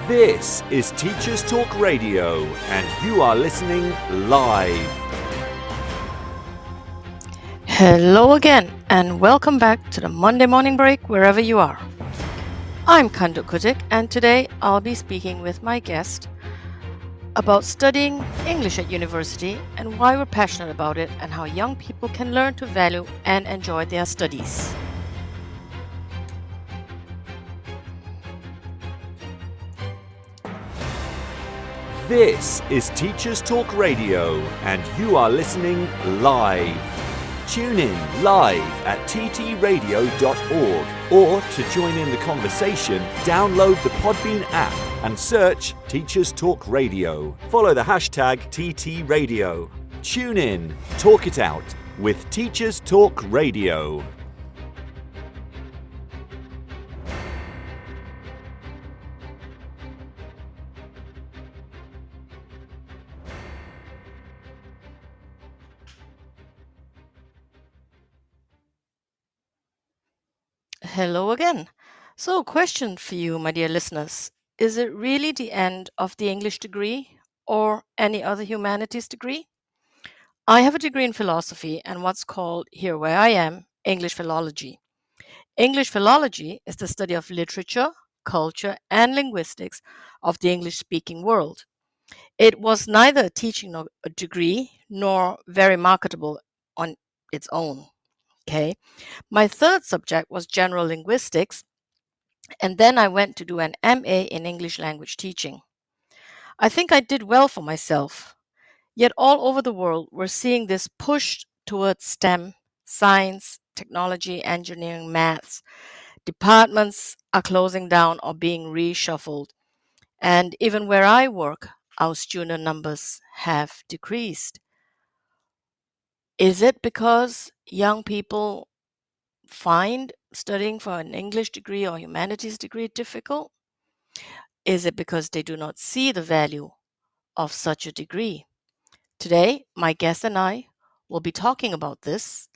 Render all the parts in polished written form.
This is Teachers Talk Radio, and you are listening live. Hello again, and welcome back to the Monday Morning Break, wherever you are. I'm Kuttig, and today I'll be speaking with my guest about studying English at university and why we're passionate about it and how young people can learn to value and enjoy their studies. This is Teachers Talk Radio, and you are listening live. Tune in live at ttradio.org, or to join in the conversation, download the Podbean app and search Teachers Talk Radio. Follow the hashtag TTRadio. Tune in, talk it out with Teachers Talk Radio. Hello again. So, question for you, my dear listeners. Is it really the end of the English degree or any other humanities degree? I have a degree in philosophy and what's called, here where I am, English philology. English philology is the study of literature, culture, and linguistics of the English-speaking world. It was neither a teaching nor a degree, nor very marketable on its own. Okay. My third subject was general linguistics, and then I went to do an MA in English language teaching. I think I did well for myself. Yet all over the world, we're seeing this push towards STEM, science, technology, engineering, maths. Departments are closing down or being reshuffled. And even where I work, our student numbers have decreased. Is it because young people find studying for an English degree or humanities degree difficult? Is it because they do not see the value of such a degree? Today, my guest and I will be talking about this.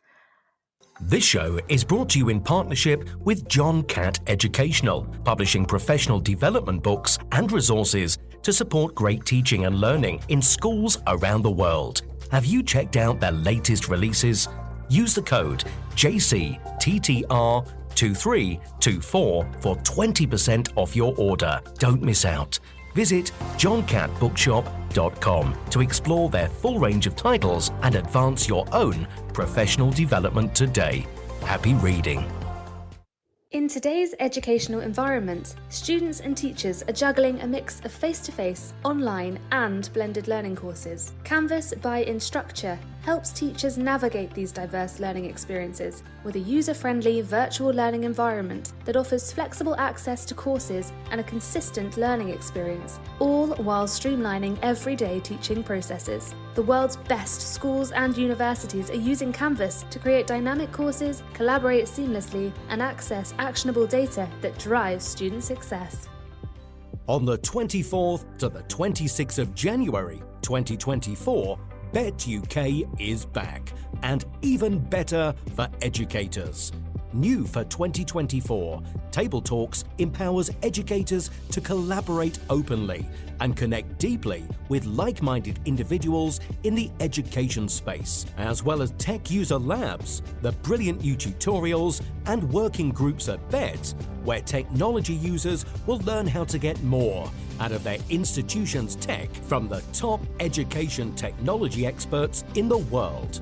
This show is brought to you in partnership with John Catt Educational, publishing professional development books and resources to support great teaching and learning in schools around the world. Have you checked out their latest releases? Use the code JCTTR2324 for 20% off your order. Don't miss out. Visit johncattbookshop.com to explore their full range of titles and advance your own professional development today. Happy reading. In today's educational environment, students and teachers are juggling a mix of face-to-face, online and blended learning courses. Canvas by Instructure helps teachers navigate these diverse learning experiences with a user-friendly virtual learning environment that offers flexible access to courses and a consistent learning experience, all while streamlining everyday teaching processes. The world's best schools and universities are using Canvas to create dynamic courses, collaborate seamlessly, and access actionable data that drives student success. On the 24th to the 26th of January 2024, Bet UK is back, and even better for educators. New for 2024, Table Talks empowers educators to collaborate openly and connect deeply with like-minded individuals in the education space, as well as tech user labs, the brilliant new tutorials, and working groups at BET, where technology users will learn how to get more out of their institution's tech from the top education technology experts in the world.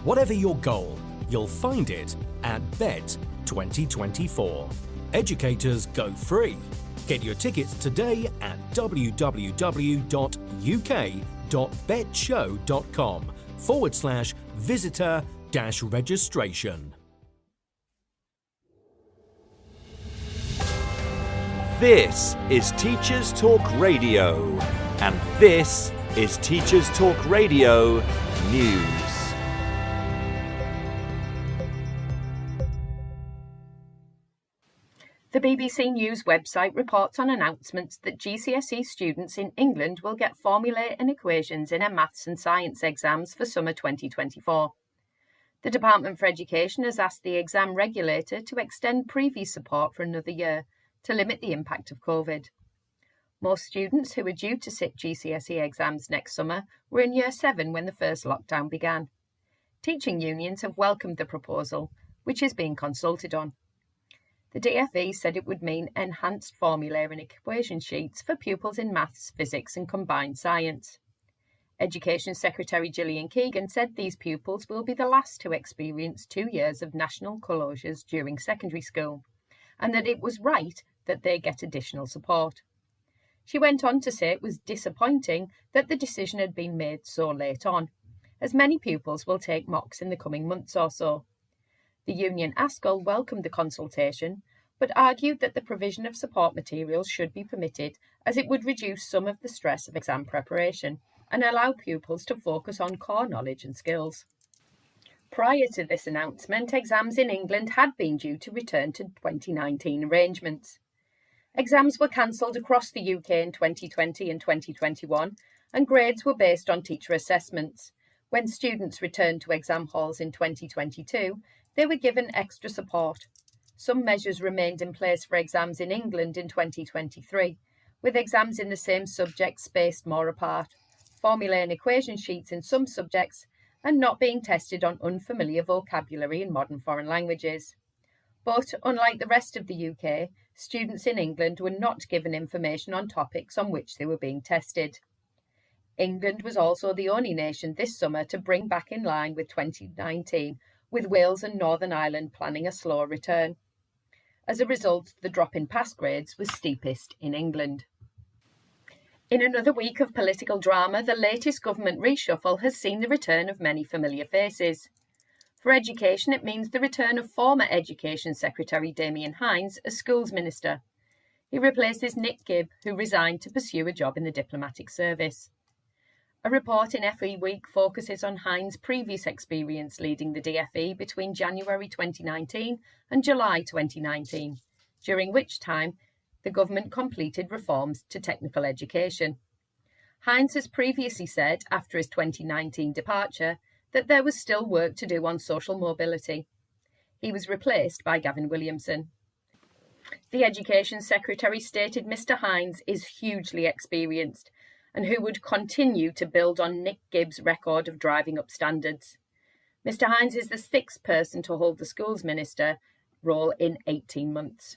Whatever your goal, you'll find it at BET 2024. Educators go free. Get your tickets today at www.uk.betshow.com/visitor-registration. This is Teachers Talk Radio, and this is Teachers Talk Radio News. The BBC News website reports on announcements that GCSE students in England will get formulae and equations in their maths and science exams for summer 2024. The Department for Education has asked the exam regulator to extend previous support for another year to limit the impact of COVID. Most students who were due to sit GCSE exams next summer were in Year 7 when the first lockdown began. Teaching unions have welcomed the proposal, which is being consulted on. The DfE said it would mean enhanced formulae and equation sheets for pupils in maths, physics and combined science. Education Secretary Gillian Keegan said these pupils will be the last to experience 2 years of national closures during secondary school, and that it was right that they get additional support. She went on to say it was disappointing that the decision had been made so late on, as many pupils will take mocks in the coming months or so. The union ASCL welcomed the consultation, but argued that the provision of support materials should be permitted as it would reduce some of the stress of exam preparation and allow pupils to focus on core knowledge and skills. Prior to this announcement, exams in England had been due to return to 2019 arrangements. Exams were cancelled across the UK in 2020 and 2021, and grades were based on teacher assessments. When students returned to exam halls in 2022, they were given extra support. Some measures remained in place for exams in England in 2023, with exams in the same subjects spaced more apart, formulae and equation sheets in some subjects, and not being tested on unfamiliar vocabulary in modern foreign languages. But, unlike the rest of the UK, students in England were not given information on topics on which they were being tested. England was also the only nation this summer to bring back in line with 2019, with Wales and Northern Ireland planning a slow return. As a result, the drop in pass grades was steepest in England. In another week of political drama, the latest government reshuffle has seen the return of many familiar faces. For education, it means the return of former Education Secretary Damien Hinds as Schools Minister. He replaces Nick Gibb, who resigned to pursue a job in the diplomatic service. A report in FE Week focuses on Hinds' previous experience leading the DfE between January 2019 and July 2019, during which time the government completed reforms to technical education. Hinds has previously said, after his 2019 departure, that there was still work to do on social mobility. He was replaced by Gavin Williamson. The Education Secretary stated Mr Hinds is hugely experienced and who would continue to build on Nick Gibb's record of driving up standards. Mr Hinds is the 6th person to hold the Schools Minister role in 18 months.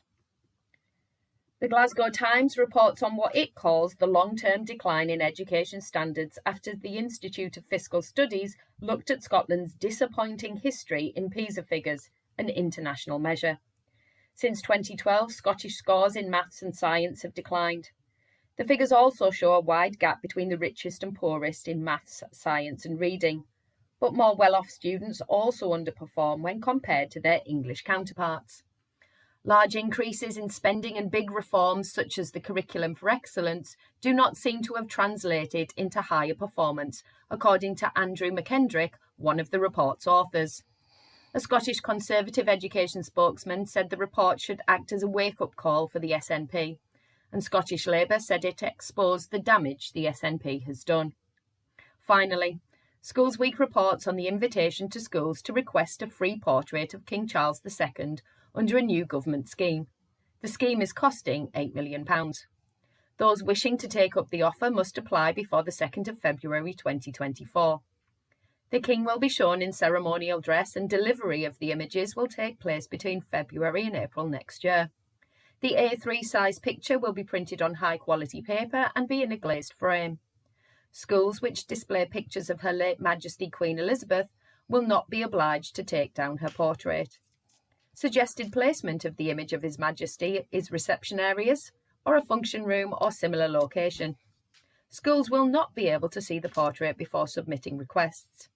The Glasgow Times reports on what it calls the long-term decline in education standards after the Institute of Fiscal Studies looked at Scotland's disappointing history in PISA figures, an international measure. Since 2012, Scottish scores in maths and science have declined. The figures also show a wide gap between the richest and poorest in maths, science and reading, but more well-off students also underperform when compared to their English counterparts. Large increases in spending and big reforms such as the Curriculum for Excellence do not seem to have translated into higher performance, according to Andrew McKendrick, one of the report's authors. A Scottish Conservative education spokesman said the report should act as a wake-up call for the SNP, and Scottish Labour said it exposed the damage the SNP has done. Finally, Schools Week reports on the invitation to schools to request a free portrait of King Charles II under a new government scheme. The scheme is costing £8 million. Those wishing to take up the offer must apply before the 2nd of February 2024. The King will be shown in ceremonial dress and delivery of the images will take place between February and April next year. The A3 size picture will be printed on high quality paper and be in a glazed frame. Schools which display pictures of Her late Majesty Queen Elizabeth will not be obliged to take down her portrait. Suggested placement of the image of His Majesty is reception areas or a function room or similar location. Schools will not be able to see the portrait before submitting requests.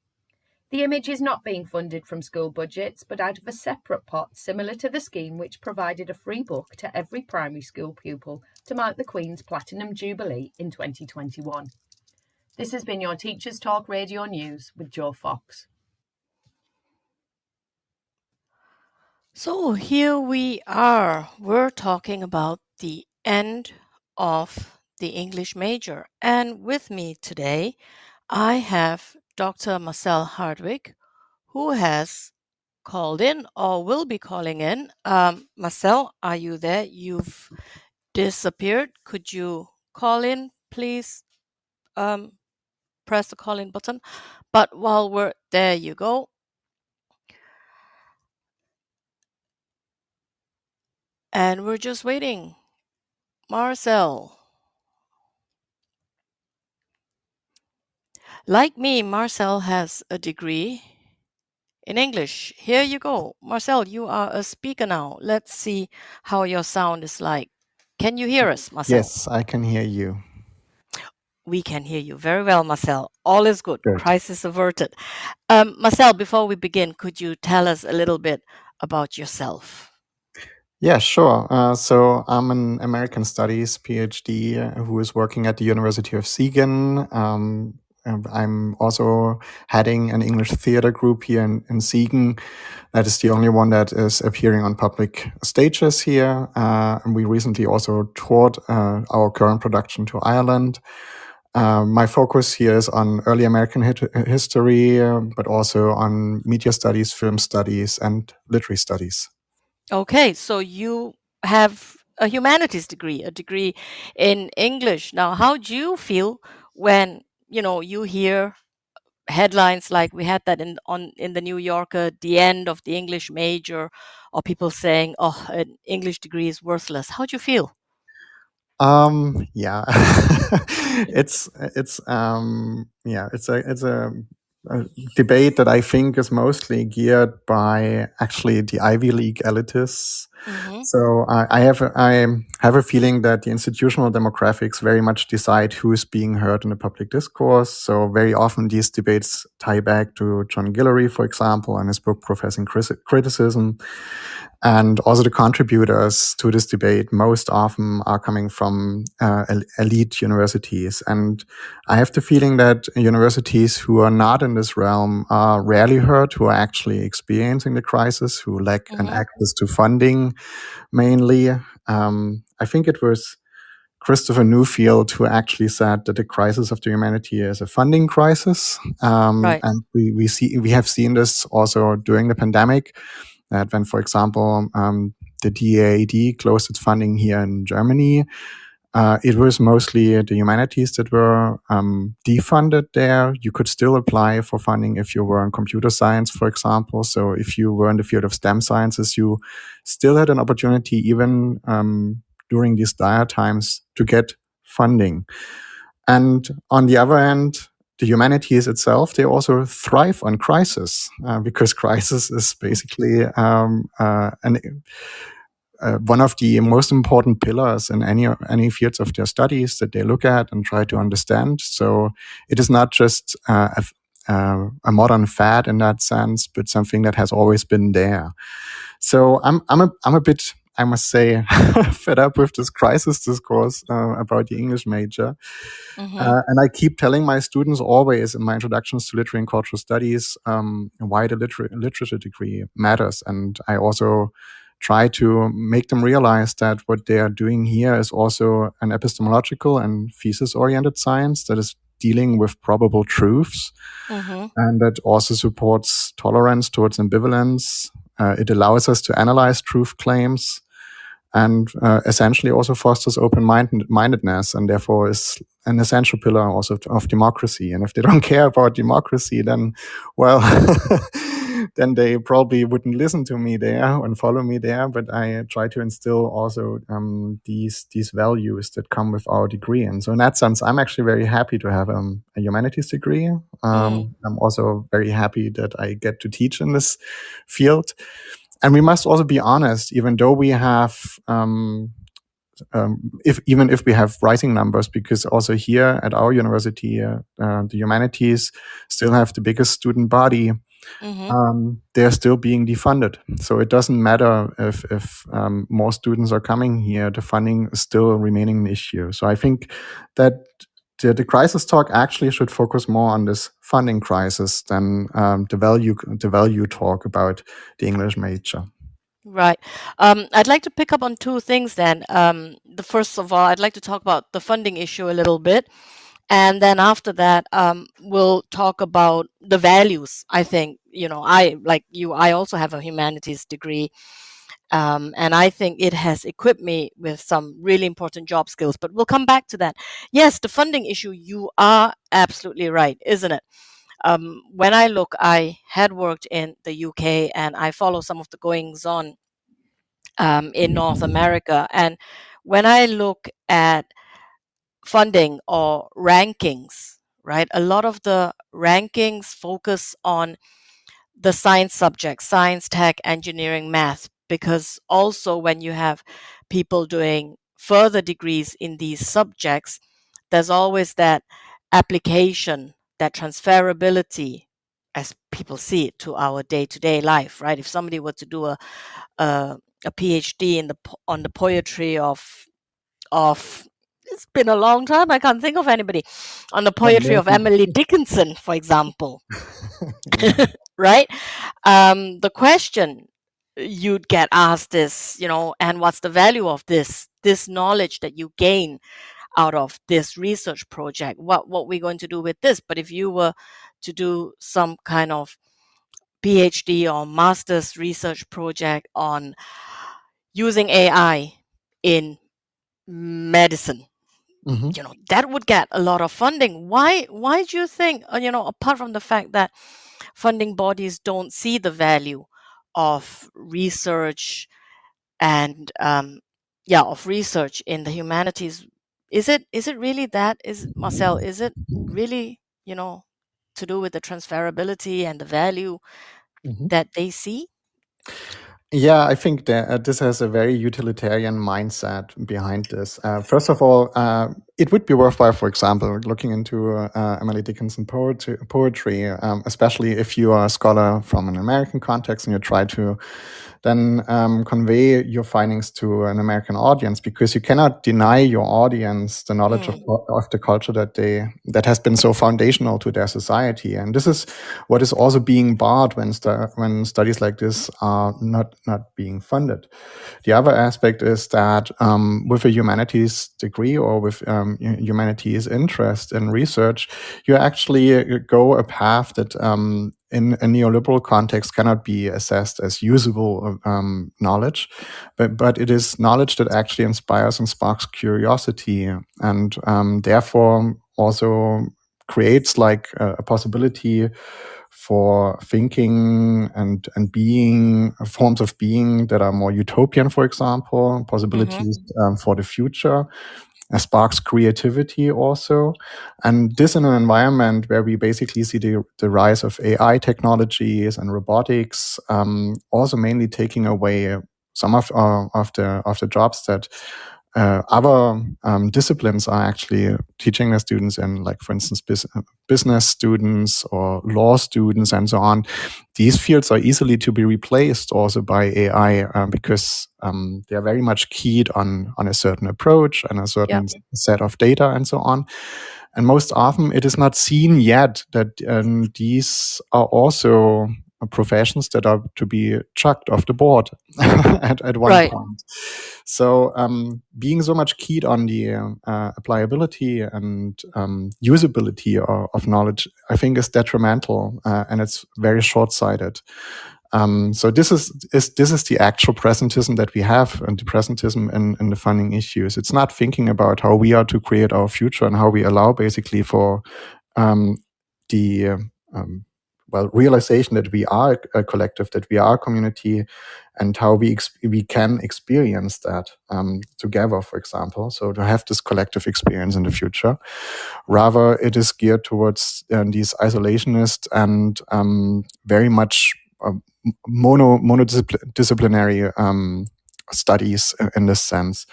The image is not being funded from school budgets but out of a separate pot similar to the scheme which provided a free book to every primary school pupil to mark the Queen's Platinum Jubilee in 2021. This has been your Teachers Talk Radio News with Jo Fox. So here we are. We're talking about the end of the English major. And with me today, I have Dr. Marcel Hardwick, who has called in or will be calling in. Marcel, are you there? You've disappeared. Could you call in, please press the call in button. But while we're there, you go. And we're just waiting. Marcel. Like me, Marcel has a degree in English. Here you go. Marcel, you are a speaker now. Let's see how your sound is like. Can you hear us, Marcel? Yes, I can hear you. We can hear you very well, Marcel. All is good. Good. Crisis averted. Marcel, before we begin, could you tell us a little bit about yourself? Yeah, sure. So I'm an American Studies PhD who is working at the University of Siegen. And I'm also heading an English theater group here in Siegen. That is the only one that is appearing on public stages here. And we recently also toured our current production to Ireland. My focus here is on early American history, but also on media studies, film studies, and literary studies. Okay, so you have a humanities degree, a degree in English. Now, how do you feel when you hear headlines like we had that in the New Yorker, the end of the English major, or people saying, "Oh, an English degree is worthless"? How do you feel? Yeah, it's a debate that I think is mostly geared by actually the Ivy League elitists. So I have a feeling that the institutional demographics very much decide who is being heard in the public discourse. So very often these debates tie back to John Guillory, for example, and his book Professing Criticism. And also the contributors to this debate most often are coming from elite universities. And I have the feeling that universities who are not in this realm are rarely heard, who are actually experiencing the crisis, who lack an access to funding mainly. I think it was Christopher Newfield who actually said that the crisis of the humanity is a funding crisis. Right. And we have seen this also during the pandemic. That when, for example, the DAAD closed its funding here in Germany, it was mostly the humanities that were defunded there. You could still apply for funding if you were in computer science, for example. So if you were in the field of STEM sciences, you still had an opportunity, even during these dire times, to get funding. And on the other hand, the humanities itself, they also thrive on crisis because crisis is basically one of the most important pillars in any fields of their studies that they look at and try to understand. So it is not just a modern fad in that sense, but something that has always been there. So I'm a bit, I must say, fed up with this crisis discourse about the English major. And I keep telling my students always in my introductions to literary and cultural studies why the literature degree matters. And I also try to make them realize that what they are doing here is also an epistemological and thesis-oriented science that is dealing with probable truths, and that also supports tolerance towards ambivalence. It allows us to analyze truth claims, and essentially also fosters open-mindedness, and therefore is an essential pillar also of democracy. And if they don't care about democracy, then, well, then they probably wouldn't listen to me there and follow me there. But I try to instill also these values that come with our degree. And so in that sense, I'm actually very happy to have a humanities degree. I'm also very happy that I get to teach in this field. And we must also be honest, even though we have, even if we have rising numbers, because also here at our university, the humanities still have the biggest student body. They're still being defunded. So it doesn't matter if more students are coming here, the funding is still remaining an issue. So I think that the crisis talk actually should focus more on this funding crisis than the value talk about the English major. Right. I'd like to pick up on two things then. The first of all, I'd like to talk about the funding issue a little bit. And then after that, we'll talk about the values. I think, I, like you, I also have a humanities degree. And I think it has equipped me with some really important job skills. But we'll come back to that. Yes, the funding issue, you are absolutely right, isn't it? When I had worked in the UK, and I follow some of the goings on in North America. And when I look at funding or rankings, right, a lot of the rankings focus on the science subjects, science, tech, engineering, math, because also when you have people doing further degrees in these subjects, there's always that application, that transferability, as people see it, to our day-to-day life, right? If somebody were to do a PhD on the poetry of it's been a long time, I can't think of anybody, on the poetry of Emily Dickinson, for example, right? The question you'd get asked is, and what's the value of this knowledge that you gain out of this research project? What we're going to do with this? But if you were to do some kind of PhD or master's research project on using AI in medicine, that would get a lot of funding. Why do you think, apart from the fact that funding bodies don't see the value of research and of research in the humanities, is it really that? Marcel, is it really, to do with the transferability and the value that they see? Yeah, I think that this has a very utilitarian mindset behind this. First of all, it would be worthwhile, for example, looking into Emily Dickinson poetry, especially if you are a scholar from an American context and you try to then convey your findings to an American audience, because you cannot deny your audience the knowledge of the culture that has been so foundational to their society. And this is what is also being barred when studies like this are not being funded. The other aspect is that with a humanities degree or with humanities interest in research, you actually go a path that in a neoliberal context cannot be assessed as usable knowledge, but it is knowledge that actually inspires and sparks curiosity, and therefore also creates like a possibility for thinking and being forms of being that are more utopian, for example, possibilities for the future. Sparks creativity also. And this in an environment where we basically see the rise of AI technologies and robotics, also mainly taking away some of the jobs that other disciplines are actually teaching their students in, like, for instance, business students or law students and so on. These fields are easily to be replaced also by AI because they are very much keyed on a certain approach and a certain set of data and so on. And most often it is not seen yet that these are also professions that are to be chucked off the board at one point. So being so much keyed on the applicability and usability of knowledge, I think, is detrimental and it's very short-sighted. So this is the actual presentism that we have, and the presentism in the funding issues. It's not thinking about how we are to create our future and how we allow basically for the realization that we are a collective, that we are a community, and how we can experience that together, for example. So to have this collective experience in the future. Rather, it is geared towards these isolationist and very much monodisciplinary studies in this sense.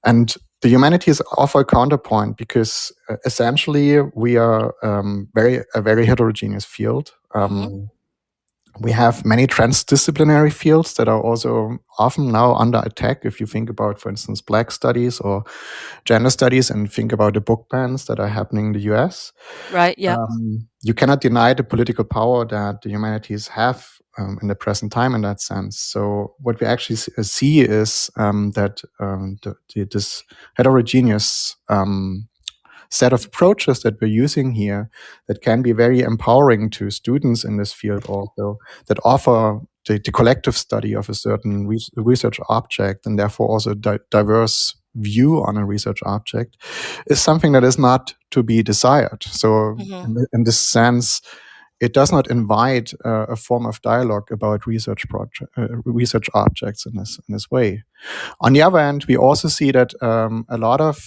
And the humanities offer a counterpoint because essentially we are a very heterogeneous field. We have many transdisciplinary fields that are also often now under attack. If you think about, for instance, Black studies or gender studies, and think about the book bans that are happening in the US. Right, yeah. You cannot deny the political power that the humanities have in the present time in that sense. So what we actually see is that this heterogeneous set of approaches that we're using here that can be very empowering to students in this field also, that offer the collective study of a certain research object, and therefore also diverse view on a research object, is something that is not to be desired. So in this sense, it does not invite a form of dialogue about research objects in this way. On the other hand, we also see that a lot of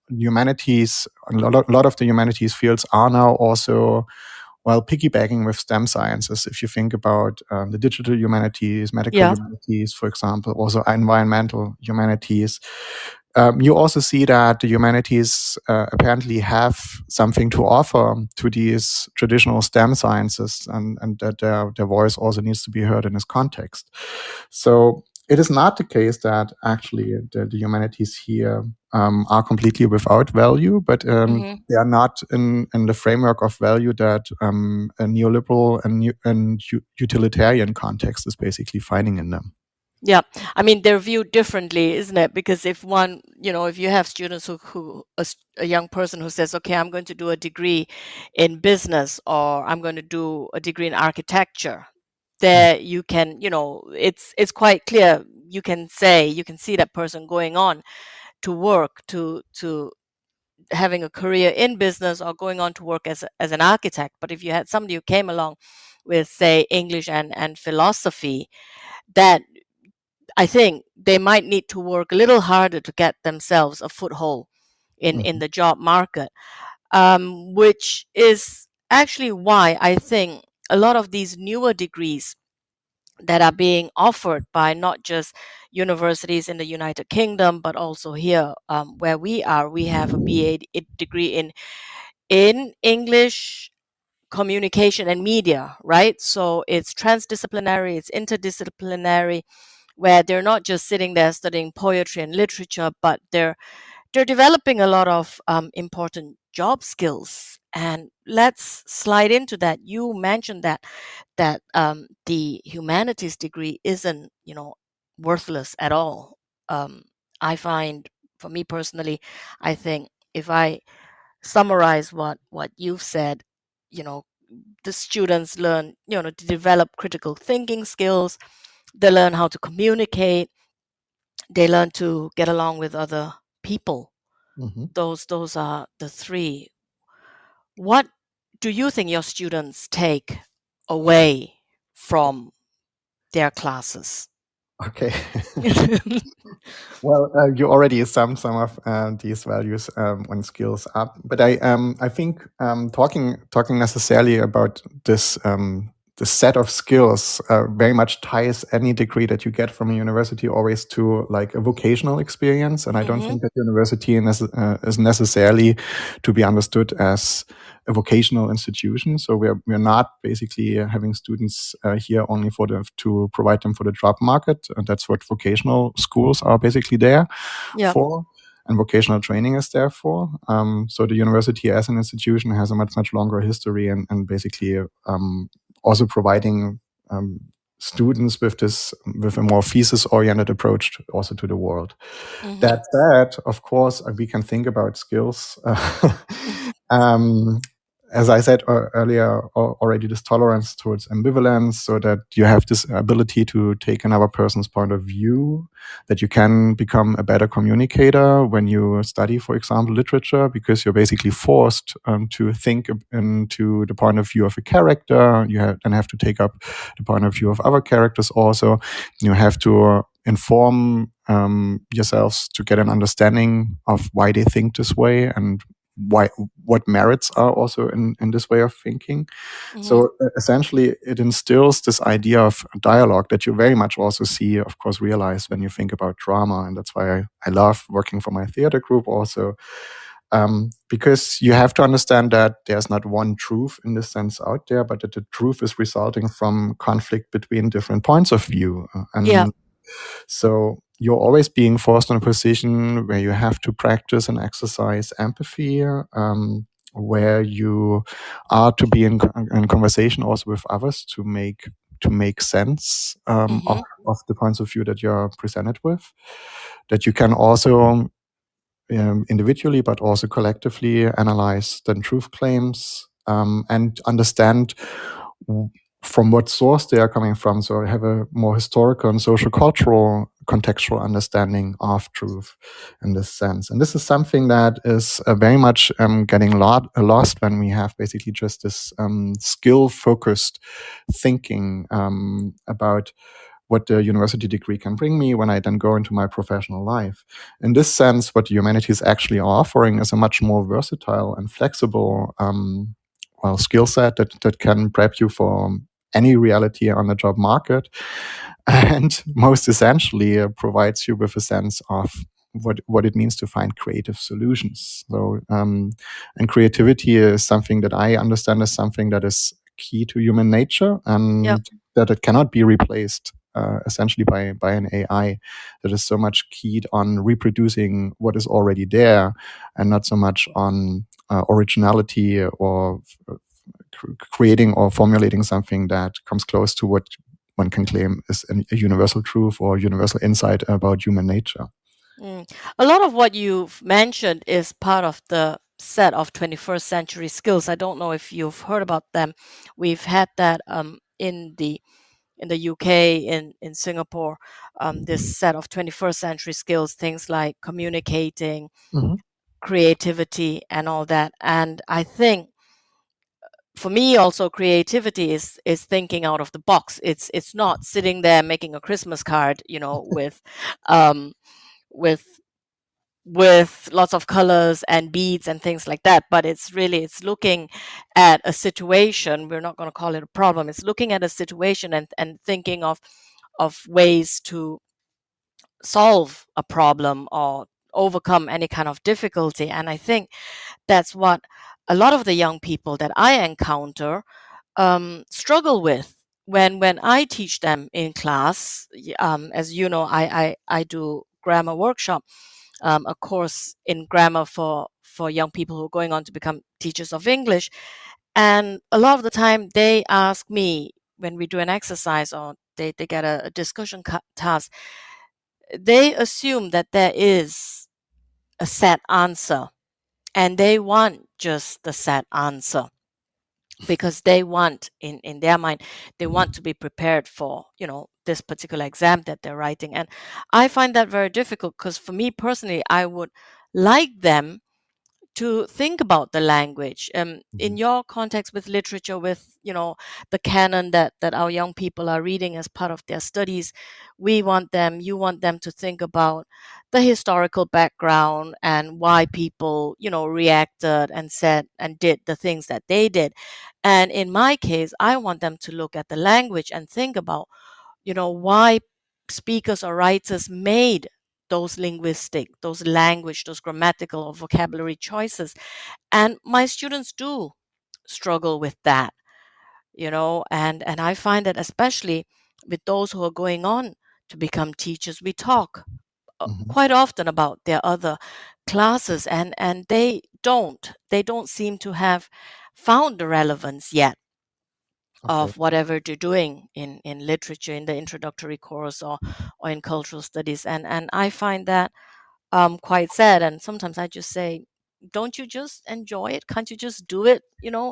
humanities, a lot of the humanities fields are now also piggybacking with STEM sciences. If you think about the digital humanities, medical humanities, for example, also environmental humanities, you also see that the humanities apparently have something to offer to these traditional STEM sciences, and that their voice also needs to be heard in this context. So it is not the case that actually the humanities here are completely without value, but they are not in the framework of value that a neoliberal and utilitarian context is basically finding in them. Yeah, I mean, they're viewed differently, isn't it? Because if one, if you have students who a young person who says, okay, I'm going to do a degree in business, or I'm going to do a degree in architecture, there you can, it's quite clear. You can see that person going on to work, to having a career in business, or going on to work as an architect. But if you had somebody who came along with, say, English and philosophy, that I think they might need to work a little harder to get themselves a foothold in the job market, which is actually why I think a lot of these newer degrees that are being offered by not just universities in the United Kingdom, but also here where we have a BA degree in English, communication, and media, right? So it's transdisciplinary, it's interdisciplinary, where they're not just sitting there studying poetry and literature, but they're developing a lot of important job skills. And let's slide into that. You mentioned that the humanities degree isn't, worthless at all. I find, for me personally, I think if I summarize what you've said, the students learn, to develop critical thinking skills. They learn how to communicate. They learn to get along with other people. Those are the three. What do you think your students take away from their classes? Okay. Well, you already summed some of these values and skills up, but I think talking necessarily about this the set of skills very much ties any degree that you get from a university always to like a vocational experience, and I don't think that university is necessarily to be understood as a vocational institution. So we're not basically having students here only to provide them for the job market. And that's what vocational schools are basically there for, and vocational training is there for. So the university as an institution has a much longer history, and basically also providing students with a more thesis-oriented approach also to the world. That said, of course, we can think about skills. As I said earlier already, this tolerance towards ambivalence, so that you have this ability to take another person's point of view, that you can become a better communicator when you study, for example, literature, because you're basically forced to think into the point of view of a character. You then have to take up the point of view of other characters also. You have to inform yourselves to get an understanding of why they think this way, and what merits are also in this way of thinking. So essentially it instills this idea of dialogue that you very much also see, of course, realized when you think about drama. And that's why I love working for my theater group also, because you have to understand that there's not one truth in this sense out there, but that the truth is resulting from conflict between different points of view. So you're always being forced in a position where you have to practice and exercise empathy, where you are to be in conversation also with others to make sense of the points of view that you're presented with. That you can also individually, but also collectively analyze the truth claims and understand from what source they are coming from. So I have a more historical and social cultural contextual understanding of truth in this sense. And this is something that is very much getting lost when we have basically just this skill focused thinking about what the university degree can bring me when I then go into my professional life. In this sense, what the humanities actually are offering is a much more versatile and flexible skill set that can prep you for any reality on the job market, and most essentially provides you with a sense of what it means to find creative solutions. So, and creativity is something that I understand as something that is key to human nature, and Yep. that it cannot be replaced essentially by an AI that is so much keyed on reproducing what is already there, and not so much on originality or creating or formulating something that comes close to what one can claim is a universal truth or universal insight about human nature. A lot of what you've mentioned is part of the set of 21st century skills. I don't know if you've heard about them. We've had that in the UK, in Singapore, this set of 21st century skills, things like communicating, creativity, and all that. And I think for me also creativity is thinking out of the box. It's not sitting there making a Christmas card, with with lots of colors and beads and things like that, but it's looking at a situation. We're not going to call it a problem. It's looking at a situation and thinking of ways to solve a problem or overcome any kind of difficulty. And I think that's what a lot of the young people that I encounter struggle with when I teach them in class. As you know, I do grammar workshop, a course in grammar for young people who are going on to become teachers of English. And a lot of the time they ask me, when we do an exercise or they get a discussion task, they assume that there is a set answer, and they want just the set answer, because they want, in their mind, they want to be prepared for this particular exam that they're writing. And I find that very difficult, because for me personally, I would like them to think about the language. In your context with literature, with the canon that our young people are reading as part of their studies, you want them to think about the historical background and why people reacted and said and did the things that they did. And in my case, I want them to look at the language and think about why speakers or writers made those linguistic, those language, those grammatical or vocabulary choices. And my students do struggle with that, and I find that especially with those who are going on to become teachers, we talk quite often about their other classes, and they don't seem to have found the relevance yet of whatever they're doing in literature, in the introductory course, or in cultural studies. And I find that quite sad. And sometimes I just say, don't you just enjoy it? Can't you just do it,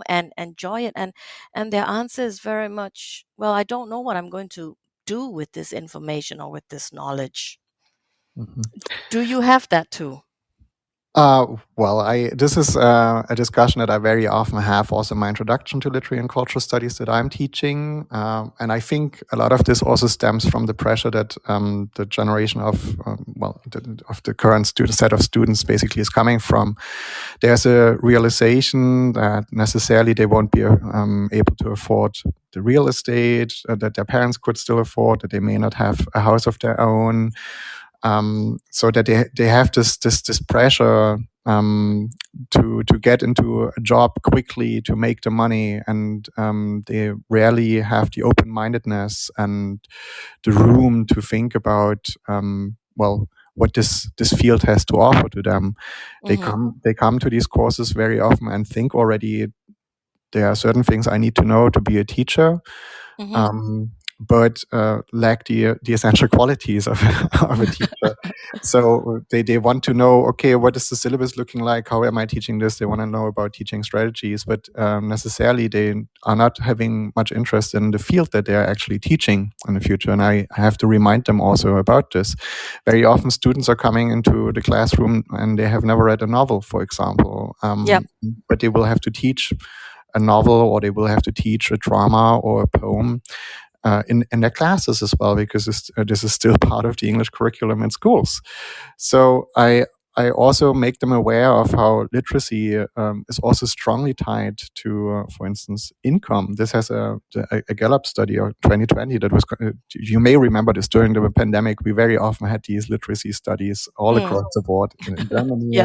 and enjoy it? And their answer is very much, well, I don't know what I'm going to do with this information or with this knowledge. Do you have that too? This is a discussion that I very often have also in my introduction to literary and cultural studies that I'm teaching. And I think a lot of this also stems from the pressure that the generation of the current set of students basically is coming from. There's a realization that necessarily they won't be able to afford the real estate that their parents could still afford, that they may not have a house of their own. So that they have this pressure to get into a job quickly, to make the money, and they rarely have the open-mindedness and the room to think about what this field has to offer to them. They come to these courses very often and think already there are certain things I need to know to be a teacher. but lack the essential qualities of, of a teacher. So they want to know, okay, what is the syllabus looking like? How am I teaching this? They want to know about teaching strategies, but necessarily they are not having much interest in the field that they are actually teaching in the future. And I have to remind them also about this. Very often students are coming into the classroom and they have never read a novel, for example, but they will have to teach a novel, or they will have to teach a drama or a poem in their classes as well, because this is still part of the English curriculum in schools. So I also make them aware of how literacy is also strongly tied to, for instance, income. This has a Gallup study of 2020 that was, you may remember this, during the pandemic, we very often had these literacy studies all across the board in Germany,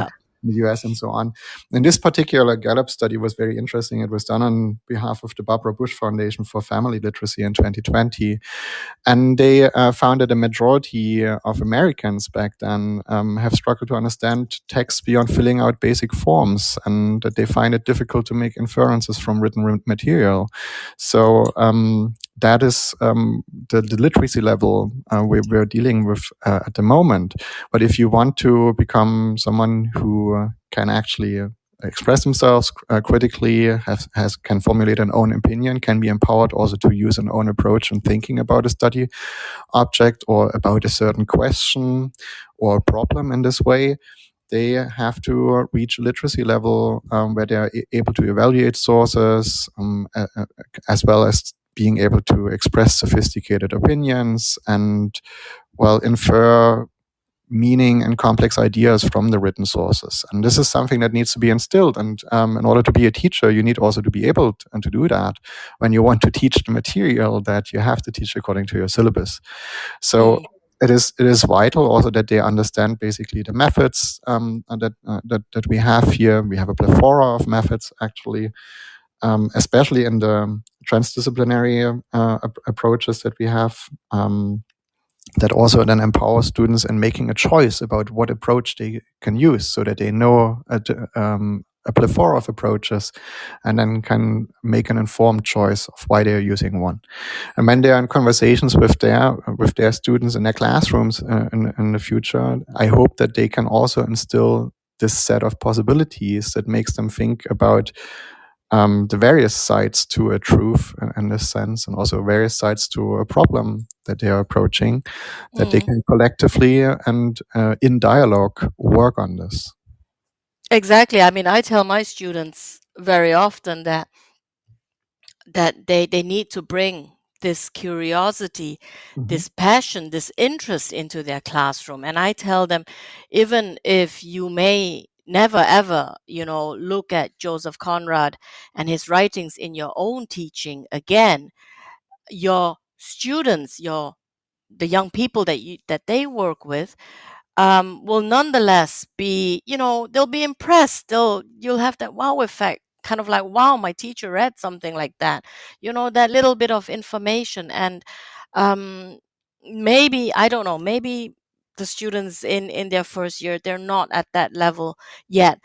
in the US, and so on. And this particular Gallup study was very interesting. It was done on behalf of the Barbara Bush Foundation for Family Literacy in 2020. And they found that a majority of Americans back then have struggled to understand text beyond filling out basic forms, and that they find it difficult to make inferences from written material. So that is the literacy level we're dealing with at the moment. But if you want to become someone who can actually express themselves critically, can formulate an own opinion, can be empowered also to use an own approach in thinking about a study object or about a certain question or problem in this way, they have to reach a literacy level where they are able to evaluate sources, as well as being able to express sophisticated opinions and, infer meaning and complex ideas from the written sources. And this is something that needs to be instilled. And in order to be a teacher, you need also to be able to do that. When you want to teach the material, that you have to teach according to your syllabus. So it is vital also that they understand basically the methods that we have here. We have a plethora of methods, actually, especially in the transdisciplinary approaches that we have, that also then empower students in making a choice about what approach they can use, so that they know a plethora of approaches and then can make an informed choice of why they are using one. And when they are in conversations with their students in their classrooms in the future, I hope that they can also instill this set of possibilities that makes them think about the various sides to a truth in this sense, and also various sides to a problem that they are approaching, that they can collectively and in dialogue work on this. Exactly. I mean, I tell my students very often that they need to bring this curiosity, this passion, this interest into their classroom. And I tell them, even if you may never ever, look at Joseph Conrad and his writings in your own teaching again, your students, the young people that they work with, will nonetheless be, they'll be impressed. You'll have that wow effect, kind of like, wow, my teacher read something like that, that little bit of information. And maybe, I don't know, maybe the students in their first year, they're not at that level yet,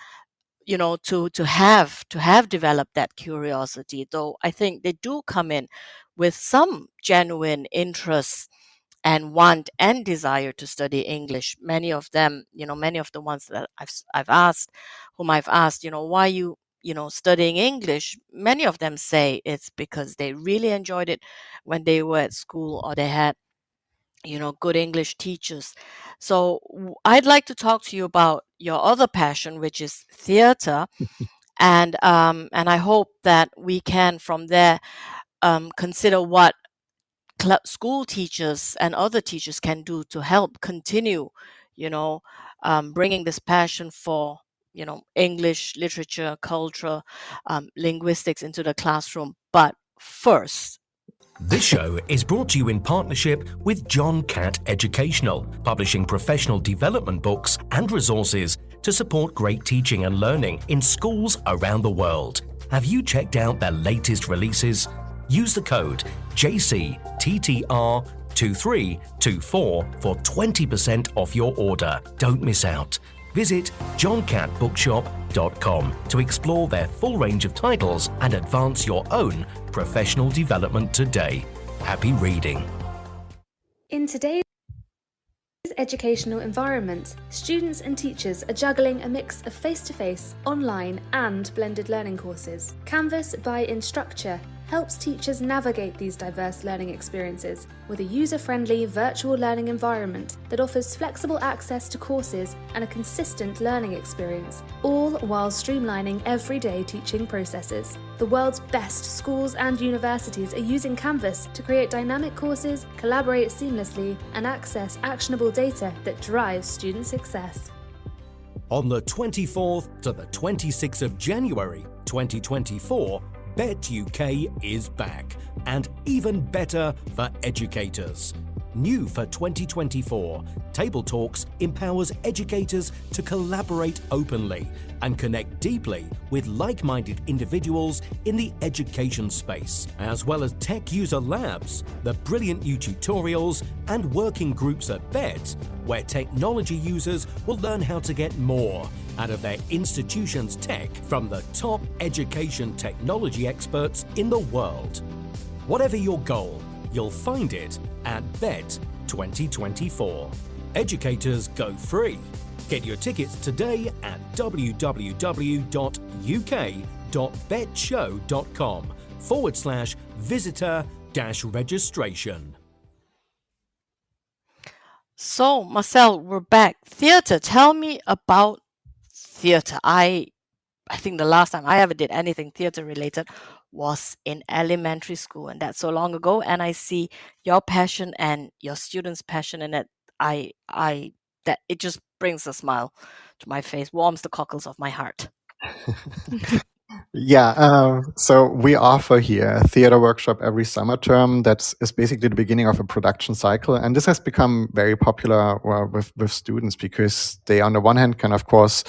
to have developed that curiosity, though I think they do come in with some genuine interest and want and desire to study English. Many of them, many of the ones that I've asked, why you studying English, many of them say it's because they really enjoyed it when they were at school, or they had good English teachers. So I'd like to talk to you about your other passion, which is theater, and I hope that we can from there consider what school teachers and other teachers can do to help continue, bringing this passion for English literature, culture, linguistics into the classroom. But first, this show is brought to you in partnership with John Catt Educational, publishing professional development books and resources to support great teaching and learning in schools around the world. Have you checked out their latest releases? Use the code JCTTR2324 for 20% off your order. Don't miss out. Visit johncattbookshop.com to explore their full range of titles and advance your own professional development today. Happy reading. In today's educational environment, students and teachers are juggling a mix of face-to-face, online, and blended learning courses. Canvas by Instructure helps teachers navigate these diverse learning experiences with a user-friendly virtual learning environment that offers flexible access to courses and a consistent learning experience, all while streamlining everyday teaching processes. The world's best schools and universities are using Canvas to create dynamic courses, collaborate seamlessly, and access actionable data that drives student success. On the 24th to the 26th of January 2024, Bet UK is back, and even better for educators. New for 2024, Table Talks empowers educators to collaborate openly and connect deeply with like-minded individuals in the education space, as well as tech user labs, the brilliant new tutorials and working groups at Bet, where technology users will learn how to get more out of their institution's tech from the top education technology experts in the world. Whatever your goal, you'll find it at Bet 2024. Educators go free. Get your tickets today at www.uk.betshow.com/visitor-registration. So, Marcel, we're back. Theatre. Tell me about theatre. I think the last time I ever did anything theatre related was in elementary school, and that's so long ago. And I see your passion and your students' passion in it. That it just brings a smile to my face, warms the cockles of my heart. Yeah, so we offer here a theater workshop every summer term. That is basically the beginning of a production cycle. And this has become very popular with students because they, on the one hand, can, of course,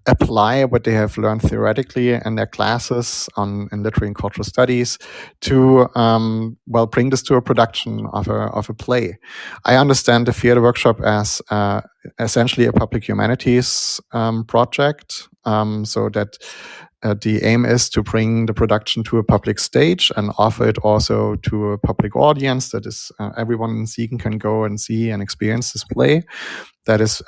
apply what they have learned theoretically in their classes in literary and cultural studies to, bring this to a production of a play. I understand the theater workshop as essentially a public humanities project, so that the aim is to bring the production to a public stage and offer it also to a public audience. That is, everyone in Siegen can go and see and experience this play. That is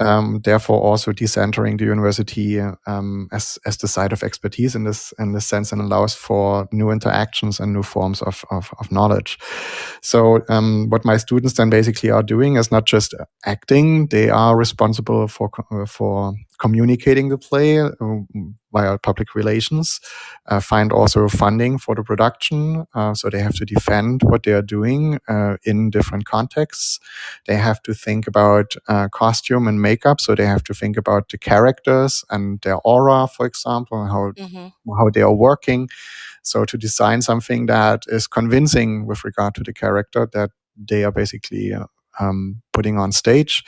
therefore also decentering the university as the site of expertise in this sense, and allows for new interactions and new forms of knowledge. So what my students then basically are doing is not just acting; they are responsible for communicating the play via public relations, find also funding for the production. So they have to defend what they are doing in different contexts. They have to think about costume and makeup. So they have to think about the characters and their aura, for example, and how they are working. So to design something that is convincing with regard to the character that they are basically putting on stage.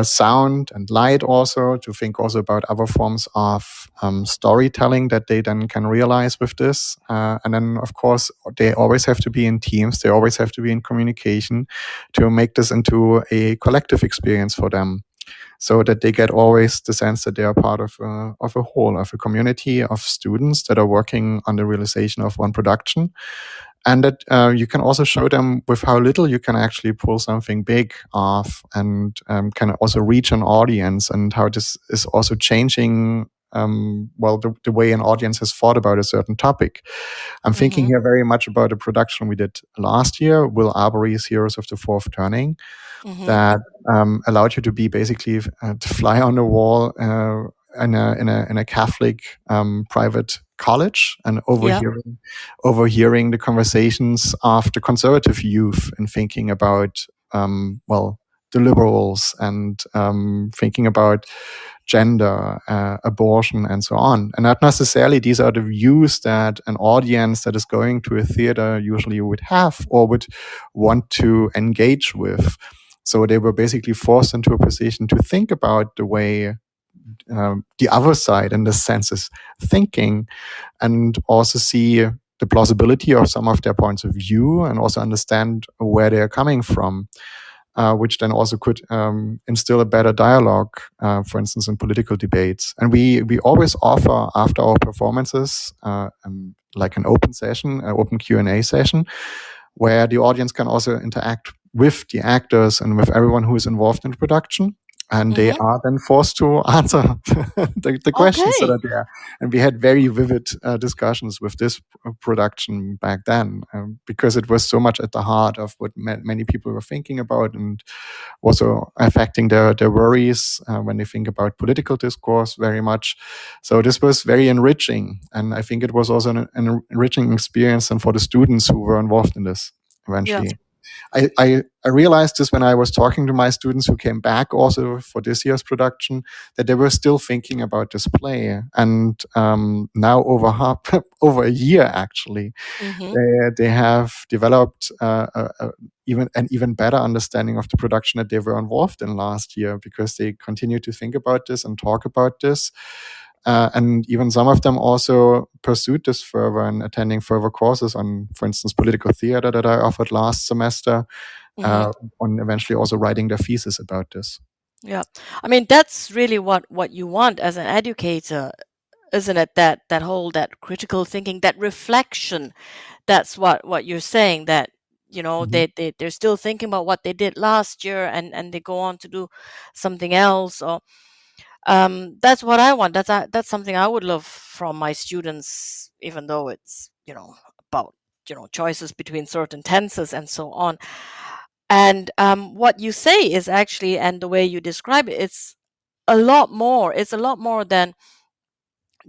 Sound and light also, to think also about other forms of storytelling that they then can realize with this. And then, of course, they always have to be in teams. They always have to be in communication to make this into a collective experience for them, so that they get always the sense that they are part of a whole, of a community of students that are working on the realization of one production. And that you can also show them with how little you can actually pull something big off, and can also reach an audience, and how this is also changing the way an audience has thought about a certain topic. I'm thinking here very much about a production we did last year, Will Arbery's Heroes of the Fourth Turning, that allowed you to be basically to fly on the wall in a Catholic private college, and overhearing the conversations of the conservative youth and thinking about the liberals, and thinking about gender, abortion, and so on. And not necessarily these are the views that an audience that is going to a theater usually would have or would want to engage with. So they were basically forced into a position to think about the way the other side, in this sense, is thinking, and also see the plausibility of some of their points of view, and also understand where they're coming from, which then also could instill a better dialogue, for instance, in political debates. And we always offer, after our performances, like an open session, an open Q&A session, where the audience can also interact with the actors and with everyone who is involved in the production. And they are then forced to answer the questions that Okay. are there. And we had very vivid discussions with this production back then, because it was so much at the heart of what many people were thinking about, and also affecting their worries when they think about political discourse very much. So this was very enriching. And I think it was also an enriching experience and for the students who were involved in this eventually. Yeah. I realized this when I was talking to my students who came back also for this year's production, that they were still thinking about this play. And now over a year, actually, they have developed an even better understanding of the production that they were involved in last year, because they continue to think about this and talk about this. And even some of them also pursued this further and attending further courses on, for instance, political theater that I offered last semester, on eventually also writing their thesis about this. Yeah. I mean, that's really what you want as an educator, isn't it? That critical thinking, that reflection. That's what you're saying, that, they're still thinking about what they did last year, and they go on to do something else. Or that's what I want. That's something I would love from my students, even though it's about choices between certain tenses and so on. And what you say is actually, and the way you describe it, it's a lot more. It's a lot more than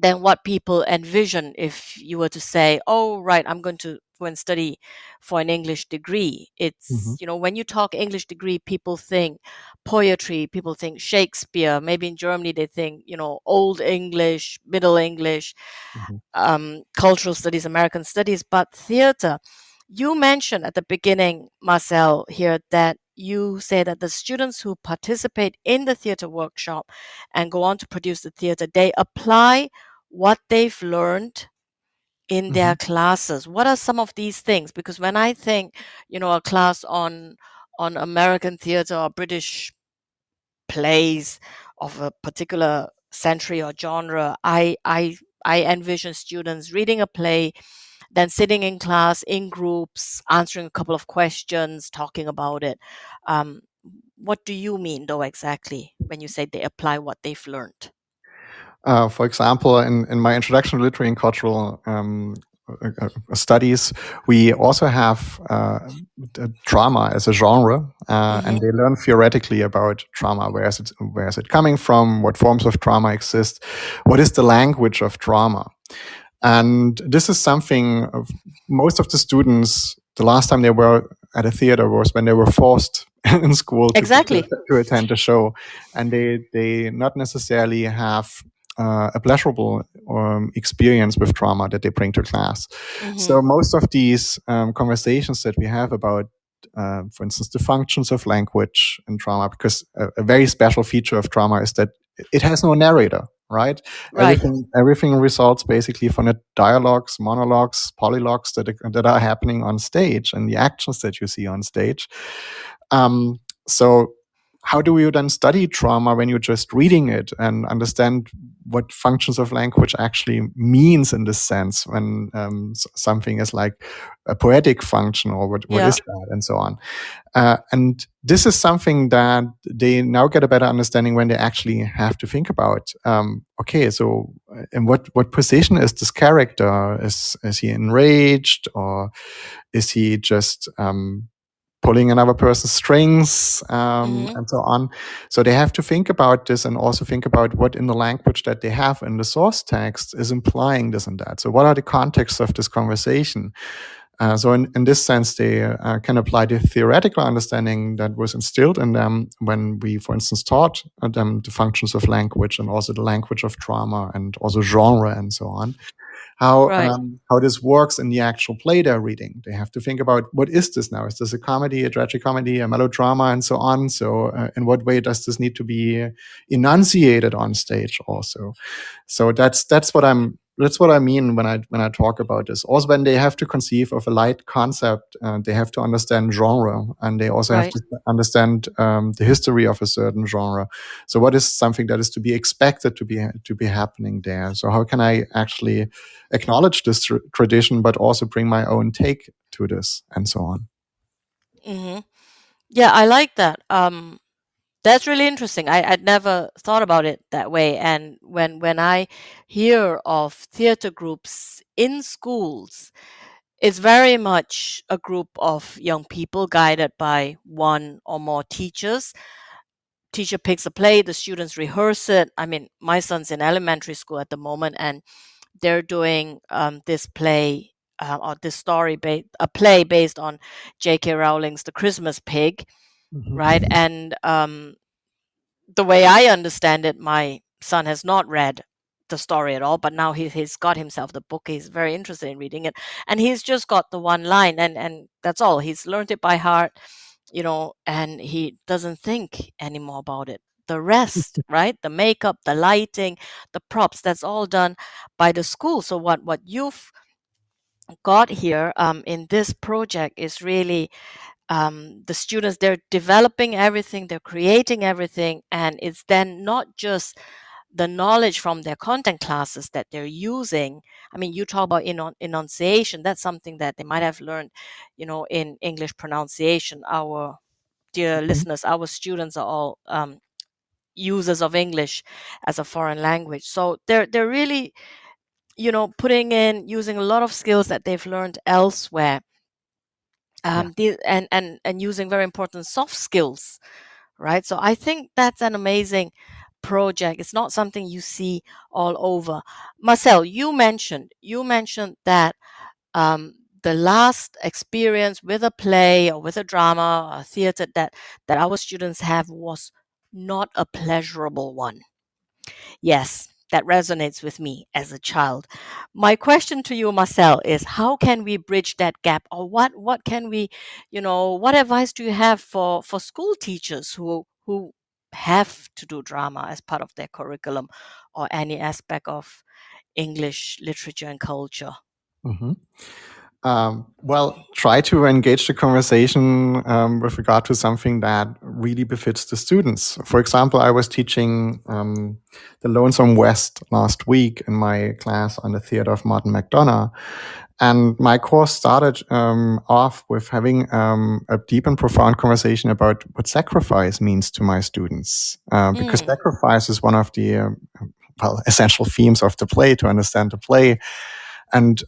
what people envision. If you were to say, oh, right, I'm going to go and study for an English degree. It's, when you talk English degree, people think poetry, people think Shakespeare. Maybe in Germany, they think, Old English, Middle English, cultural studies, American studies. But theater, you mentioned at the beginning, Marcel, here, that you say that the students who participate in the theater workshop and go on to produce the theater, they apply what they've learned in their classes. What are some of these things? Because when I think, a class on American theater or British plays of a particular century or genre, I envision students reading a play, then sitting in class in groups, answering a couple of questions, talking about it. What do you mean, though, exactly, when you say they apply what they've learned? For example, in my introduction to literary and cultural studies, we also have drama as a genre, and they learn theoretically about drama. Where is it coming from? What forms of drama exist? What is the language of drama? And this is something most of the students, the last time they were at a theater was when they were forced in school to attend a show, and they not necessarily have a pleasurable experience with drama that they bring to class. So most of these conversations that we have about, for instance, the functions of language in drama, because a very special feature of drama is that it has no narrator, right? Everything results basically from the dialogues, monologues, polylogues that are happening on stage and the actions that you see on stage. So how do you then study drama when you're just reading it and understand what functions of language actually means in this sense, when something is like a poetic function, or what is that, and so on. And this is something that they now get a better understanding when they actually have to think about, okay, so in what position is this character? Is he enraged, or is he just pulling another person's strings, and so on. So they have to think about this, and also think about what in the language that they have in the source text is implying this and that. So what are the contexts of this conversation? So in this sense, they can apply the theoretical understanding that was instilled in them when we, for instance, taught them the functions of language, and also the language of drama, and also genre, and so on. How this works in the actual play they're reading. They have to think about, what is this now? Is this a comedy, a tragicomedy, a melodrama, and so on? So in what way does this need to be enunciated on stage also? So that's what I'm that's what I mean when I talk about this. Also, when they have to conceive of a light concept, they have to understand genre, and they also have Right. to understand the history of a certain genre. So, what is something that is to be expected to be happening there? So, how can I actually acknowledge this tradition, but also bring my own take to this, and so on? Hmm. Yeah, I like that. That's really interesting. I'd never thought about it that way. And when I hear of theater groups in schools, it's very much a group of young people guided by one or more teachers. Teacher picks a play, the students rehearse it. I mean, my son's in elementary school at the moment, and they're doing this play or this story, a play based on J.K. Rowling's The Christmas Pig, right? Mm-hmm. And the way I understand it, my son has not read the story at all, but now he's got himself the book. He's very interested in reading it, and he's just got the one line, and that's all. He's learned it by heart, and he doesn't think anymore about it. The rest, right? The makeup, the lighting, the props, that's all done by the school. So what you've got here in this project is really the students, they're developing everything, they're creating everything, and it's then not just the knowledge from their content classes that they're using. I mean, you talk about enunciation. That's something that they might have learned, in English pronunciation. Our dear listeners, our students are all users of English as a foreign language. So they're really, using a lot of skills that they've learned elsewhere. Yeah. And using very important soft skills, right? So I think that's an amazing project. It's not something you see all over. Marcel, you mentioned that the last experience with a play or with a drama or theater that our students have was not a pleasurable one. Yes, that resonates with me as a child. My question to you, Marcel, is how can we bridge that gap, or what can we, what advice do you have for school teachers who have to do drama as part of their curriculum or any aspect of English literature and culture? Mm-hmm. Well, try to engage the conversation with regard to something that really befits the students. For example, I was teaching The Lonesome West last week in my class on the theater of Martin McDonough. And my course started off with having a deep and profound conversation about what sacrifice means to my students. Because Mm, sacrifice is one of the essential themes of the play to understand the play. And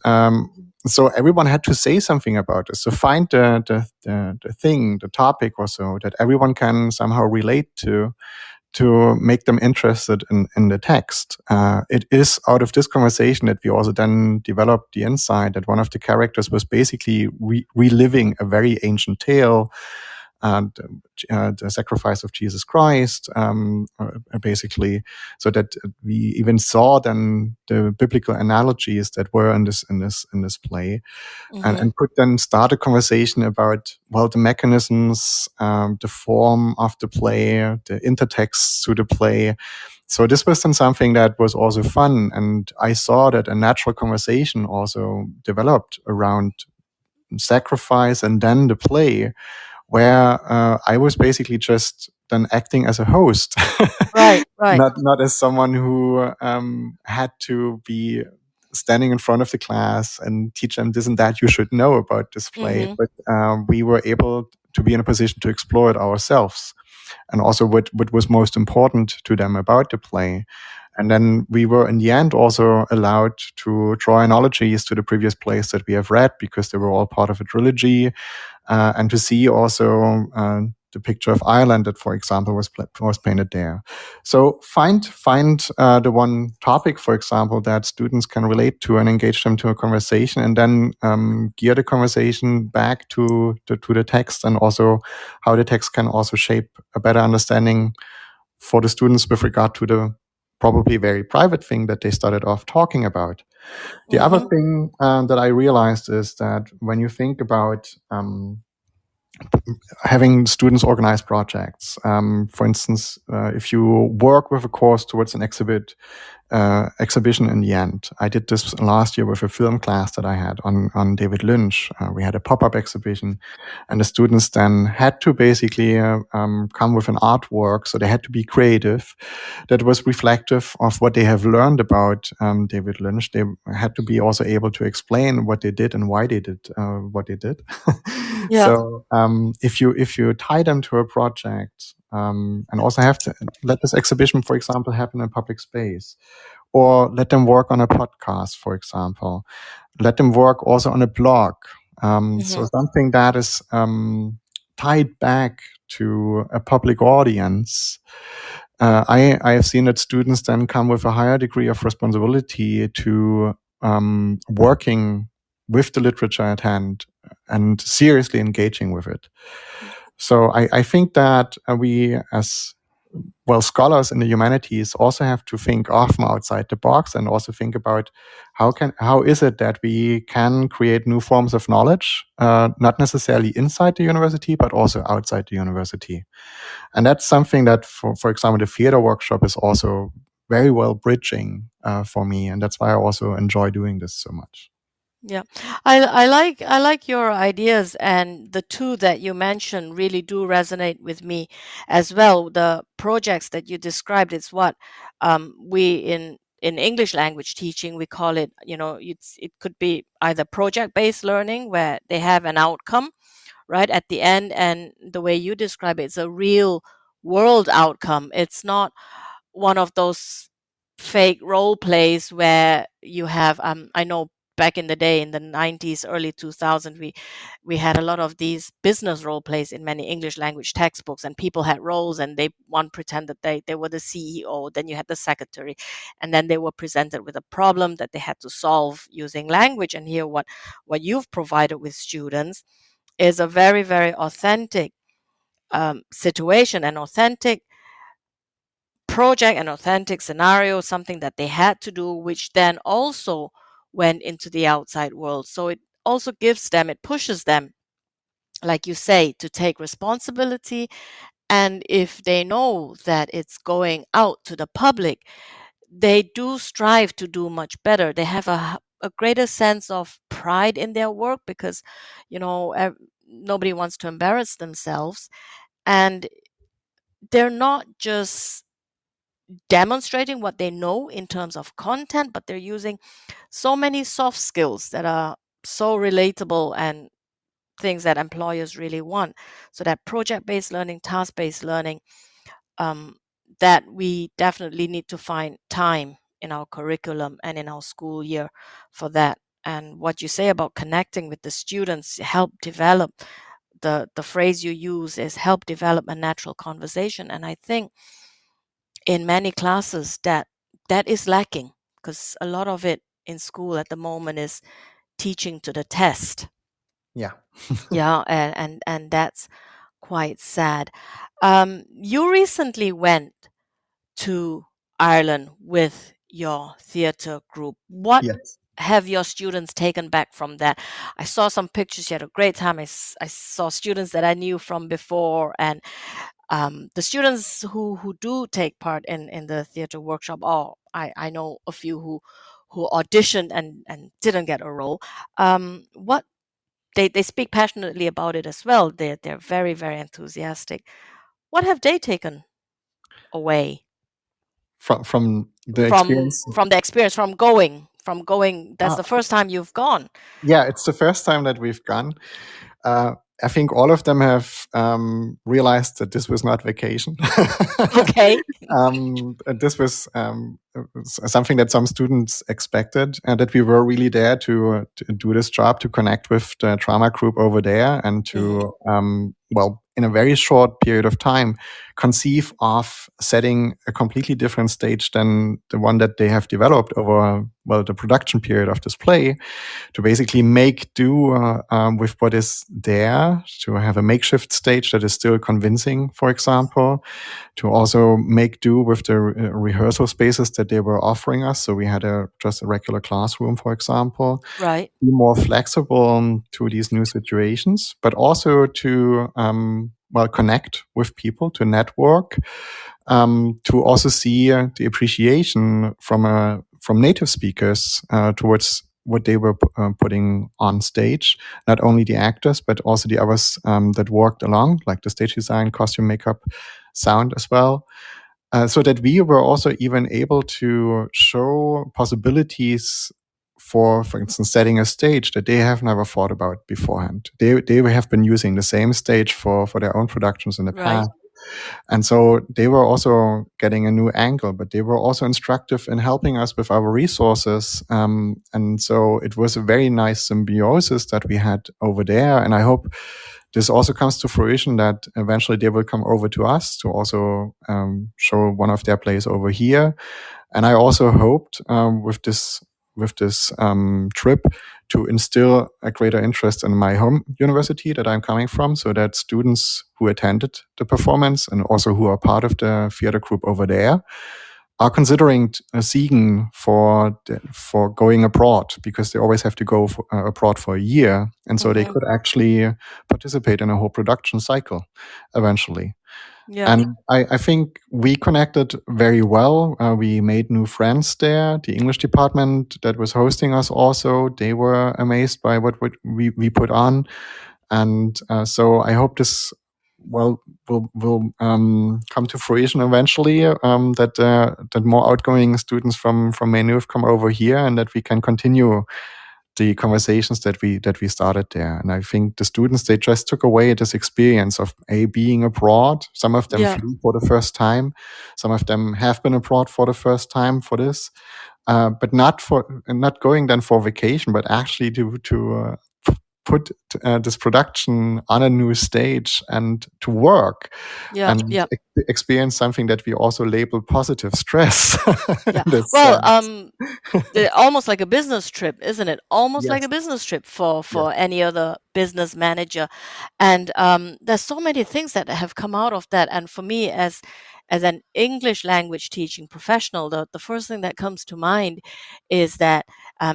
so everyone had to say something about this. So find the thing, the topic or so that everyone can somehow relate to make them interested in the text. It is out of this conversation that we also then developed the insight that one of the characters was basically reliving a very ancient tale, the sacrifice of Jesus Christ, basically, so that we even saw then the biblical analogies that were in this play, mm-hmm, and could then start a conversation about the mechanisms, the form of the play, the intertexts to the play. So this was then something that was also fun, and I saw that a natural conversation also developed around sacrifice and then the play, where I was basically just then acting as a host, right, right. not as someone who had to be standing in front of the class and teach them this and that you should know about this play. Mm-hmm, But we were able to be in a position to explore it ourselves, and also what was most important to them about the play. And then we were in the end also allowed to draw analogies to the previous plays that we have read, because they were all part of a trilogy, and to see also the picture of Ireland that, for example, was painted there. So find the one topic, for example, that students can relate to and engage them to a conversation, and then gear the conversation back to the text, and also how the text can also shape a better understanding for the students with regard to the probably very private thing that they started off talking about. The other mm-hmm, thing that I realized is that when you think about having students organize projects, for instance, if you work with a course towards an exhibit exhibition in the end. I did this last year with a film class that I had on David Lynch. We had a pop-up exhibition, and the students then had to basically come with an artwork. So they had to be creative that was reflective of what they have learned about David Lynch. They had to be also able to explain what they did and why they did what they did. Yeah. So if you tie them to a project, and also have to let this exhibition, for example, happen in public space, or let them work on a podcast, for example, let them work also on a blog. So something that is tied back to a public audience. I have seen that students then come with a higher degree of responsibility to working with the literature at hand and seriously engaging with it. So I think that we, as well, scholars in the humanities also have to think often outside the box and also think about how is it that we can create new forms of knowledge, not necessarily inside the university, but also outside the university. And that's something that, for example, the theater workshop is also very well bridging for me. And that's why I also enjoy doing this so much. Yeah, I like your ideas, and the two that you mentioned really do resonate with me as well. The projects that you described, it's what we in English language teaching we call it. It could be either project-based learning where they have an outcome right at the end, and the way you describe it, it's a real world outcome. It's not one of those fake role plays where you have I know back in the day in the 90s, early 2000s, we had a lot of these business role plays in many English language textbooks, and people had roles, and one pretended they were the CEO, then you had the secretary, and then they were presented with a problem that they had to solve using language. And here what you've provided with students is a very, very authentic situation, an authentic project, an authentic scenario, something that they had to do, which then also went into the outside world. So it also it pushes them, like you say, to take responsibility. And if they know that it's going out to the public, they do strive to do much better. They have a greater sense of pride in their work because, nobody wants to embarrass themselves. And they're not just demonstrating what they know in terms of content, but they're using so many soft skills that are so relatable and things that employers really want. So that project-based learning, task-based learning, that we definitely need to find time in our curriculum and in our school year for that. And what you say about connecting with the students, help develop the phrase you use is help develop a natural conversation. And I think in many classes that is lacking, because a lot of it in school at the moment is teaching to the test. Yeah. Yeah, and that's quite sad. You recently went to Ireland with your theater group. What Yes. have your students taken back from that? I saw some pictures. You had a great time. I saw students that I knew from before, and the students who do take part in the theater workshop. Oh, I know a few who auditioned and didn't get a role. What they speak passionately about it as well. They're very, very enthusiastic. What have they taken away From the experience? from the experience from going? That's the first time you've gone. Yeah, it's the first time that we've gone. I think all of them have realized that this was not vacation. Okay. This was something that some students expected, and that we were really there to do this job, to connect with the drama group over there, and to, in a very short period of time, conceive of setting a completely different stage than the one that they have developed over, the production period of this play, to basically make do with what is there, to have a makeshift stage that is still convincing, for example, to also make do with the rehearsal spaces that they were offering us. So we had just a regular classroom, for example. Right. Be more flexible to these new situations, but also to connect with people, to network, to also see the appreciation from native speakers towards what they were putting on stage. Not only the actors, but also the others that worked along, like the stage design, costume, makeup, sound as well. So that we were also even able to show possibilities for instance, setting a stage that they have never thought about beforehand. They have been using the same stage for their own productions in the Right. past. And so they were also getting a new angle, but they were also instructive in helping us with our resources. And so it was a very nice symbiosis that we had over there. And I hope this also comes to fruition, that eventually they will come over to us to also show one of their plays over here. And I also hoped with this trip to instill a greater interest in my home university that I'm coming from, so that students who attended the performance and also who are part of the theater group over there are considering Siegen for going abroad, because they always have to go abroad for a year. And so they could actually participate in a whole production cycle eventually. Yeah. And I think we connected very well. We made new friends there. The English department that was hosting us also, they were amazed by what we put on. And so I hope this will come to fruition eventually, that more outgoing students from Maynooth come over here, and that we can continue the conversations that we started there. And I think the students, they just took away this experience of being abroad. Some of them flew for the first time. Some of them have been abroad for the first time for this, but not going then for vacation, but actually to put this production on a new stage and to work and experience something that we also label positive stress. Almost like a business trip, isn't it? Almost Yes. like a business trip for any other business manager. And there's so many things that have come out of that. And for me, as an English language teaching professional, the first thing that comes to mind is that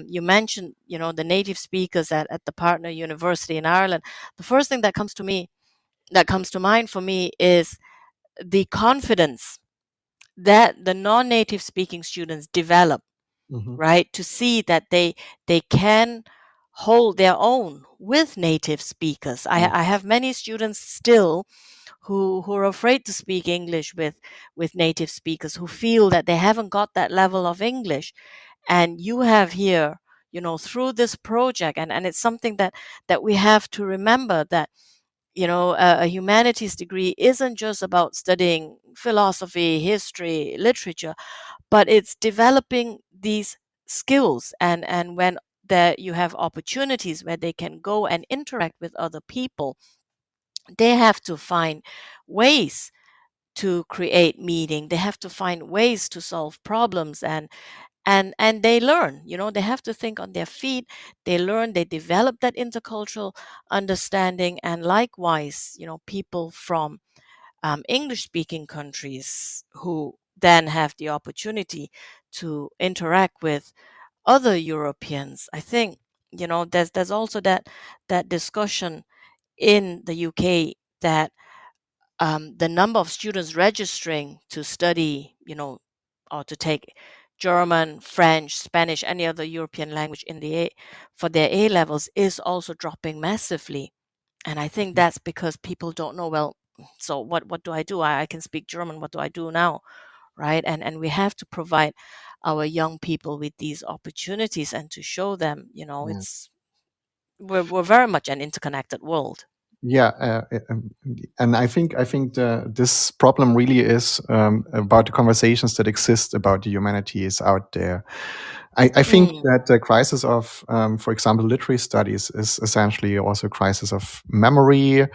you mentioned, the native speakers at the partner university in Ireland. The first thing that comes to mind for me is the confidence that the non-native speaking students develop, right? To see that they can hold their own with native speakers. I have many students still who are afraid to speak English with native speakers, who feel that they haven't got that level of English. And you have here, through this project, and it's something that we have to remember, that a humanities degree isn't just about studying philosophy, history, literature, but it's developing these skills. And when you have opportunities where they can go and interact with other people, they have to find ways to create meaning. They have to find ways to solve problems, and they learn. They have to think on their feet. They learn, they develop that intercultural understanding. And likewise, people from English speaking countries who then have the opportunity to interact with other Europeans. I think, there's also that discussion in the UK that the number of students registering to study, or to take German, French, Spanish, any other European language for their A levels is also dropping massively. And I think that's because people don't know, well, so what do I do? I can speak German. What do I do now? Right. And we have to provide our young people with these opportunities and to show them, we're very much an interconnected world. And I think this problem really is about the conversations that exist about the humanities out there. I think that the crisis of, for example, literary studies is essentially also a crisis of memory.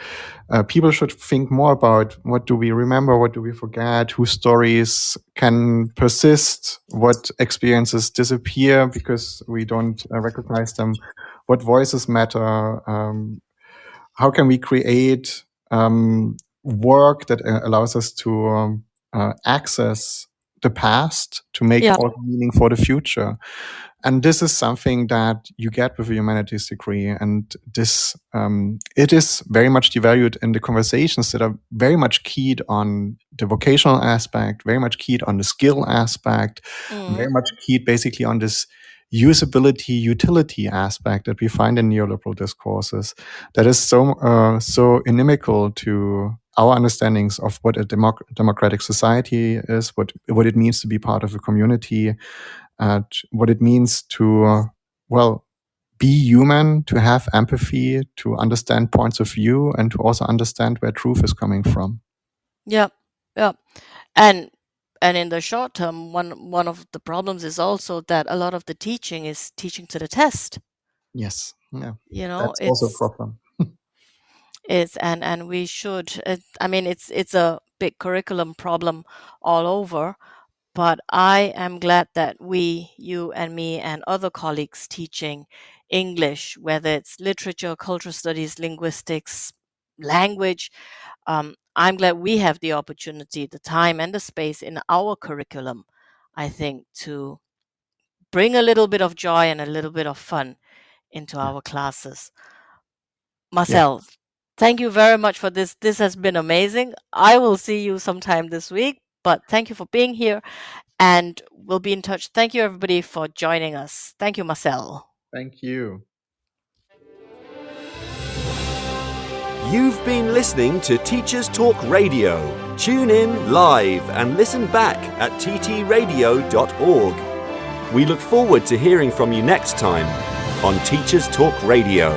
People should think more about what do we remember, what do we forget, whose stories can persist, what experiences disappear because we don't recognize them, what voices matter. How can we create work that allows us to access the past to make Yeah. all meaning for the future. And this is something that you get with a humanities degree. And this, it is very much devalued in the conversations that are very much keyed on the vocational aspect, very much keyed on the skill aspect, very much keyed basically on this usability, utility aspect that we find in neoliberal discourses that is so inimical to our understandings of what a democratic society is, what it means to be part of a community, what it means to, be human, to have empathy, to understand points of view, and to also understand where truth is coming from. Yeah. And in the short term, one of the problems is also that a lot of the teaching is teaching to the test. Yes, yeah, It's that's also a problem. and we should. It's a big curriculum problem all over. But I am glad that we, you and me, and other colleagues teaching English, whether it's literature, cultural studies, linguistics, language, I'm glad we have the opportunity, the time, and the space in our curriculum, I think, to bring a little bit of joy and a little bit of fun into our classes. Marcel, thank you very much for this. This has been amazing. I will see you sometime this week, but thank you for being here. And we'll be in touch. Thank you, everybody, for joining us. Thank you, Marcel. Thank you. You've been listening to Teachers Talk Radio. Tune in live and listen back at ttradio.org. We look forward to hearing from you next time on Teachers Talk Radio.